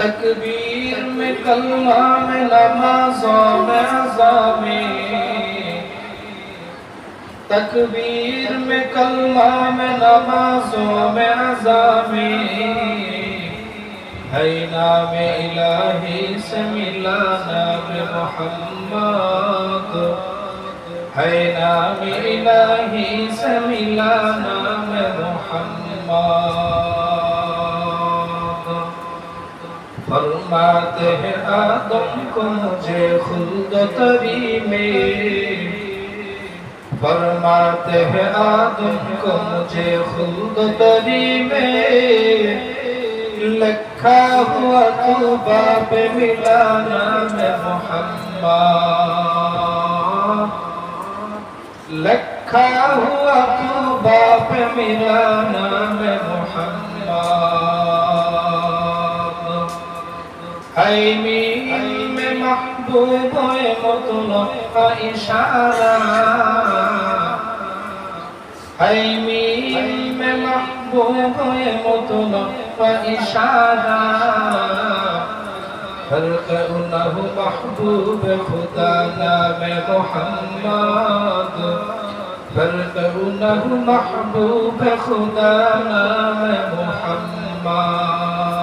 तकबीर में कलमा में नमाज़ों में अज़ा में, तकबीर में कलमा में नमाज़ों में अज़ा में, है नाम इलाही से मिला नाम मोहम्मद, है नाम इलाही से मिला नाम मोहम्मद। फरमाते हैं आदम को मुझे खुल्द तरी में, फरमाते हैं आदम को मुझे खुल्द तरी में, लिखा हुआ तू बाप मिला नाम मोहम्मद, लिखा हुआ तू बाप मिला नाम मोहम्मद। है मीन में महबूब मुतलब का इशारा, है मीन में महबूब मुतलब का इशारा, फरकउनहु महबूब खुदा नाम मोहम्मद, फरकउनहु महबूब खुदा नाम मोहम्मद।